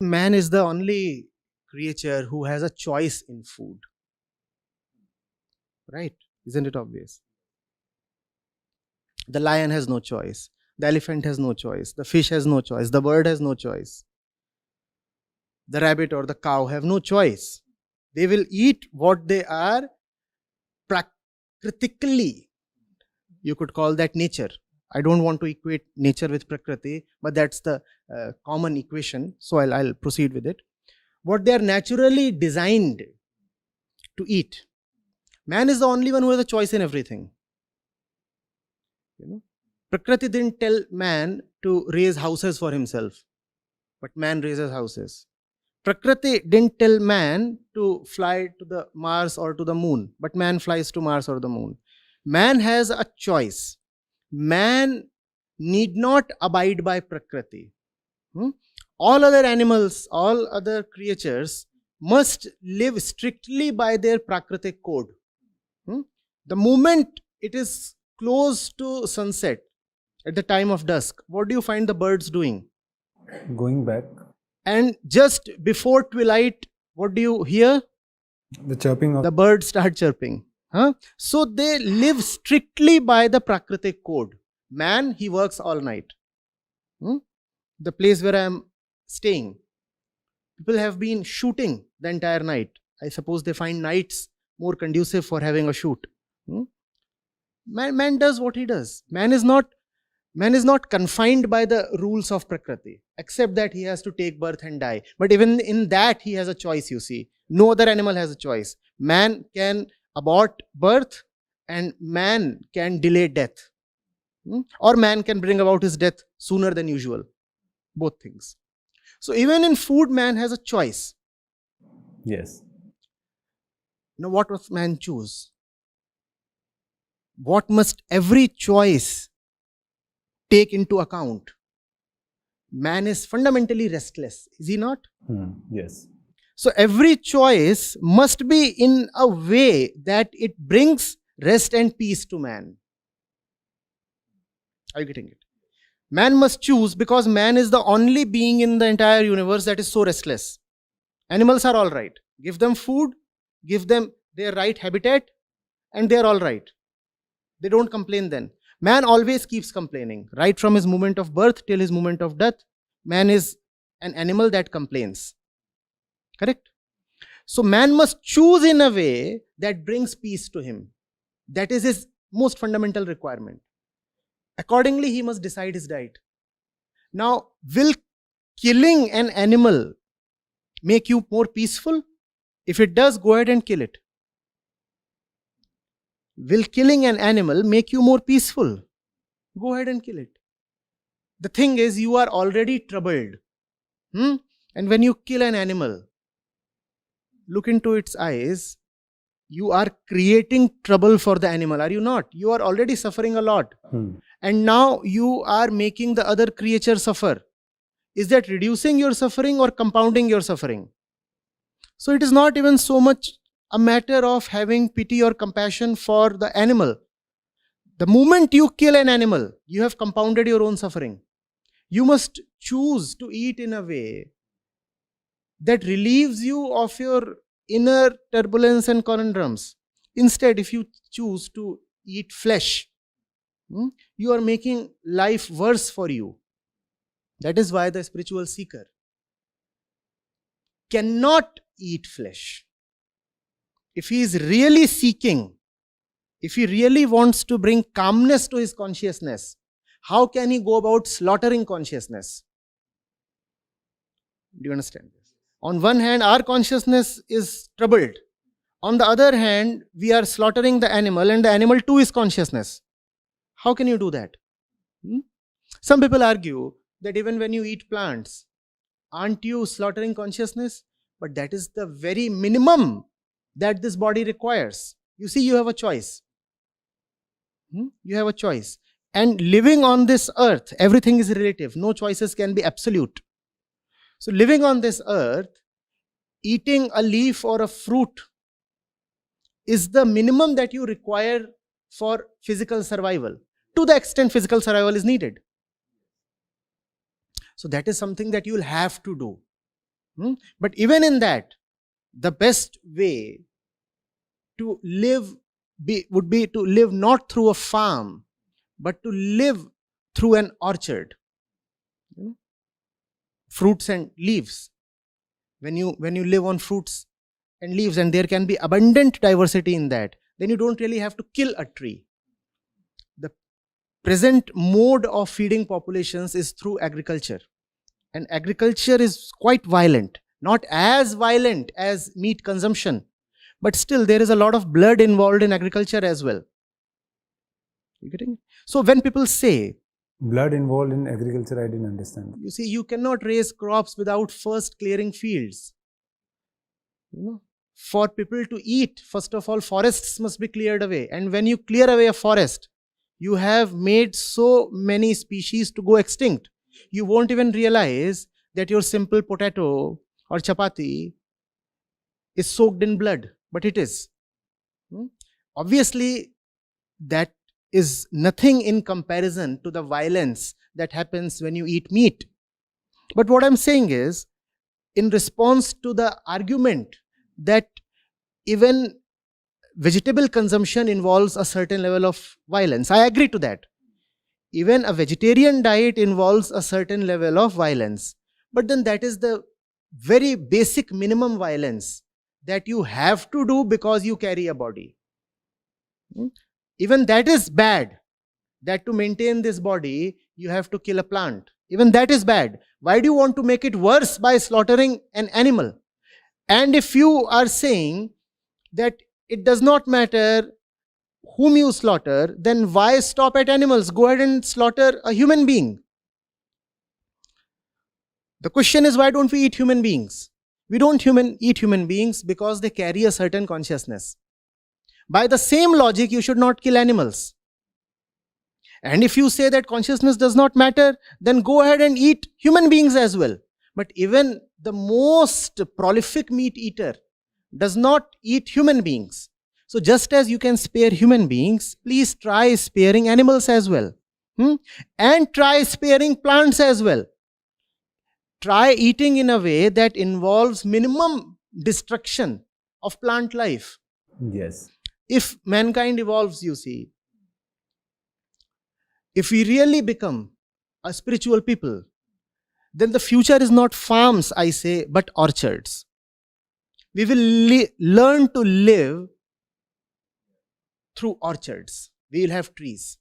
Man is the only creature who has a choice in food. Right? Isn't it obvious? The lion has no choice. The elephant has no choice. The fish has no choice. The bird has no choice. The rabbit or the cow have no choice. They will eat what they are prakritically. You could call that nature. I don't want to equate nature with prakriti, but that's the common equation. So I'll proceed with it. What they are naturally designed to eat. Man is the only one who has a choice in everything. Prakriti didn't tell man to raise houses for himself, but man raises houses. Prakriti didn't tell man to fly to the Mars or to the moon, but man flies to Mars or the moon. Man has a choice. Man need not abide by Prakriti. All other animals, all other creatures must live strictly by their Prakritic code. The moment it is close to sunset, at the time of dusk, what do you find the birds doing? Going back. And just before twilight, what do you hear? The chirping of the birds start chirping. So they live strictly by the Prakritic code. Man, he works all night. The place where I am staying, people have been shooting the entire night. I suppose they find nights more conducive for having a shoot. Man does what he does. Man is not confined by the rules of Prakriti, except that he has to take birth and die. But even in that, he has a choice, you see. No other animal has a choice. Man can abort birth and man can delay death. Or man can bring about his death sooner than usual. Both things. So even in food, man has a choice. Yes. Now what must man choose? What must every choice take into account? Man is fundamentally restless, is he not? Yes. So every choice must be in a way that it brings rest and peace to man. Are you getting it? Man must choose because man is the only being in the entire universe that is so restless. Animals are all right. Give them food, give them their right habitat, and they are all right. They don't complain then. Man always keeps complaining. Right from his moment of birth till his moment of death, man is an animal that complains. Correct? So man must choose in a way that brings peace to him. That is his most fundamental requirement. Accordingly, he must decide his diet. Now, will killing an animal make you more peaceful? If it does, go ahead and kill it. Will killing an animal make you more peaceful? Go ahead and kill it. The thing is, you are already troubled. And when you kill an animal, look into its eyes, you are creating trouble for the animal, are you not? You are already suffering a lot. And now you are making the other creature suffer. Is that reducing your suffering or compounding your suffering? So it is not even so much a matter of having pity or compassion for the animal. The moment you kill an animal, you have compounded your own suffering. You must choose to eat in a way that relieves you of your inner turbulence and conundrums. Instead, if you choose to eat flesh, you are making life worse for you. That is why the spiritual seeker cannot eat flesh. If he is really seeking, if he really wants to bring calmness to his consciousness, how can he go about slaughtering consciousness? Do you understand this? On one hand, our consciousness is troubled. On the other hand, we are slaughtering the animal and the animal too is consciousness. How can you do that? Some people argue that even when you eat plants, aren't you slaughtering consciousness? But that is the very minimum that this body requires. You see, you have a choice. You have a choice. And living on this earth, everything is relative. No choices can be absolute. So living on this earth, eating a leaf or a fruit is the minimum that you require for physical survival, to the extent physical survival is needed. So that is something that you will have to do. But even in that, the best way to live would be to live not through a farm, but to live through an orchard. Fruits and leaves. When you live on fruits and leaves, and there can be abundant diversity in that, then you don't really have to kill a tree. The present mode of feeding populations is through agriculture. And agriculture is quite violent. Not as violent as meat consumption, but still there is a lot of blood involved in agriculture as well. You getting? So when people say, blood involved in agriculture, I didn't understand. You see, you cannot raise crops without first clearing fields. For people to eat, first of all, forests must be cleared away. And when you clear away a forest, you have made so many species to go extinct. You won't even realize that your simple potato or chapati is soaked in blood, but it is. Obviously, that is nothing in comparison to the violence that happens when you eat meat. But what I'm saying is, in response to the argument that even vegetable consumption involves a certain level of violence, I agree to that. Even a vegetarian diet involves a certain level of violence. But then that is the very basic minimum violence that you have to do because you carry a body. Even that is bad. That to maintain this body, you have to kill a plant. Even that is bad. Why do you want to make it worse by slaughtering an animal? And if you are saying that it does not matter whom you slaughter, then why stop at animals? Go ahead and slaughter a human being. The question is, why don't we eat human beings? We don't eat human beings because they carry a certain consciousness. By the same logic, you should not kill animals. And if you say that consciousness does not matter, then go ahead and eat human beings as well. But even the most prolific meat eater does not eat human beings. So just as you can spare human beings, please try sparing animals as well. And try sparing plants as well. Try eating in a way that involves minimum destruction of plant life. Yes. If mankind evolves, you see, if we really become a spiritual people, then the future is not farms, I say, but orchards. We will learn to live through orchards. We will have trees.